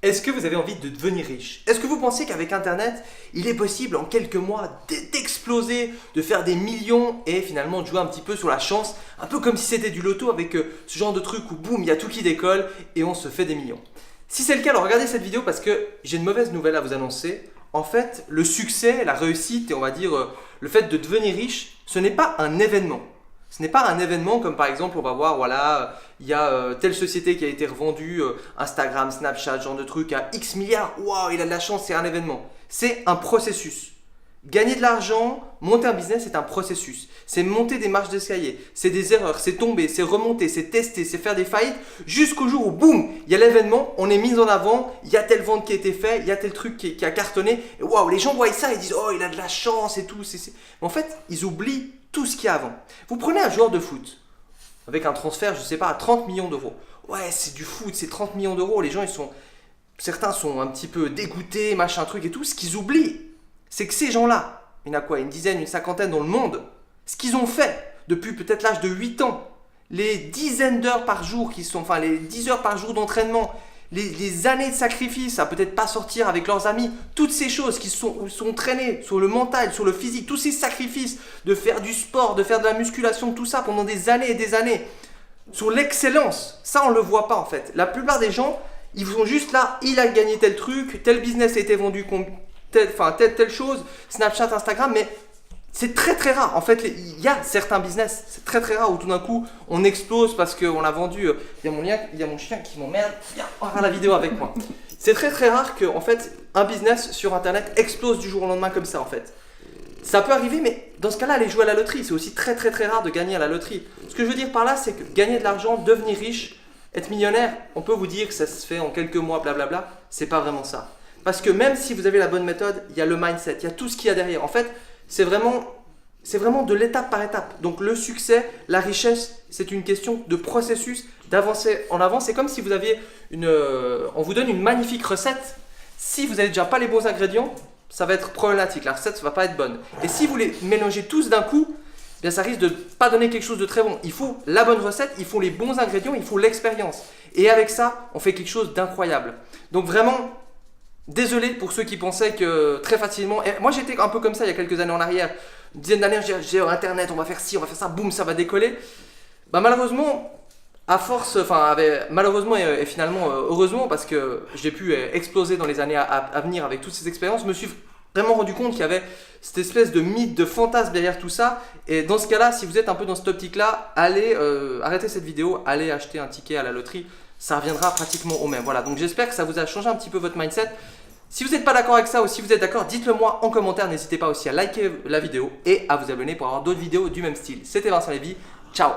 Est-ce que vous avez envie de devenir riche? Est-ce que vous pensez qu'avec Internet, il est possible en quelques mois d'exploser, de faire des millions et finalement de jouer un petit peu sur la chance, un peu comme si c'était du loto avec ce genre de truc où boum, il y a tout qui décolle et on se fait des millions? Si c'est le cas, alors regardez cette vidéo parce que j'ai une mauvaise nouvelle à vous annoncer. En fait, le succès, la réussite et on va dire le fait de devenir riche, ce n'est pas un événement. Ce n'est pas un événement comme par exemple on va voir, voilà, il y a telle société qui a été revendue, Instagram, Snapchat, genre de truc à X milliards, waouh, il a de la chance, c'est un événement. C'est un processus. Gagner de l'argent, monter un business, c'est un processus. C'est monter des marches d'escalier, c'est des erreurs, c'est tomber, c'est remonter, c'est tester, c'est faire des faillites, jusqu'au jour où, boum, il y a l'événement, on est mis en avant, il y a telle vente qui a été faite, il y a tel truc qui a cartonné, et waouh, les gens voient ça et disent, oh, il a de la chance et tout. Mais en fait, ils oublient tout ce qu'il y a avant. Vous prenez un joueur de foot, avec un transfert, je ne sais pas, à 30 millions d'euros. Ouais, c'est du foot, c'est 30 millions d'euros, les gens, certains sont un petit peu dégoûtés, machin truc et tout. Ce qu'ils oublient, c'est que ces gens-là, il y en a quoi, une dizaine, une cinquantaine dans le monde, ce qu'ils ont fait depuis peut-être l'âge de 8 ans, les dizaines d'heures par jour les 10 heures par jour d'entraînement, les années de sacrifice à peut-être pas sortir avec leurs amis, toutes ces choses qui sont traînées sur le mental, sur le physique, tous ces sacrifices de faire du sport, de faire de la musculation, tout ça pendant des années et des années, sur l'excellence, ça on le voit pas en fait. La plupart des gens, ils sont juste là, il a gagné tel truc, tel business a été vendu, telle chose, Snapchat, Instagram, mais c'est très très rare. En fait, il y a certains business, c'est très très rare où tout d'un coup on explose parce qu'on a vendu. Il y a mon chien qui m'emmerde. Viens, on va faire la vidéo avec moi. C'est très très rare que en fait un business sur internet explose du jour au lendemain comme ça en fait. Ça peut arriver, mais dans ce cas-là, aller jouer à la loterie, c'est aussi très très très rare de gagner à la loterie. Ce que je veux dire par là, c'est que gagner de l'argent, devenir riche, être millionnaire, on peut vous dire que ça se fait en quelques mois, blablabla. C'est pas vraiment ça. Parce que même si vous avez la bonne méthode, il y a le mindset, il y a tout ce qu'il y a derrière. En fait, c'est vraiment de l'étape par étape. Donc le succès, la richesse, c'est une question de processus, d'avancer en avant. C'est comme si vous aviez on vous donne une magnifique recette. Si vous n'avez déjà pas les bons ingrédients, ça va être problématique. La recette ne va pas être bonne. Et si vous les mélangez tous d'un coup, bien ça risque de ne pas donner quelque chose de très bon. Il faut la bonne recette, il faut les bons ingrédients, il faut l'expérience. Et avec ça, on fait quelque chose d'incroyable. Donc vraiment, désolé pour ceux qui pensaient que très facilement. Et moi j'étais un peu comme ça il y a quelques années en arrière. Une dizaine d'années, j'ai Internet, on va faire ci, on va faire ça, boum, ça va décoller. Bah malheureusement, à force, malheureusement et finalement heureusement parce que j'ai pu exploser dans les années à venir avec toutes ces expériences, je me suis vraiment rendu compte qu'il y avait cette espèce de mythe, de fantasme derrière tout ça. Et dans ce cas-là, si vous êtes un peu dans cette optique-là, allez arrêtez cette vidéo, allez acheter un ticket à la loterie. Ça reviendra pratiquement au même. Voilà, donc j'espère que ça vous a changé un petit peu votre mindset. Si vous n'êtes pas d'accord avec ça ou si vous êtes d'accord, dites-le moi en commentaire. N'hésitez pas aussi à liker la vidéo et à vous abonner pour avoir d'autres vidéos du même style. C'était Vincent Lévy, ciao!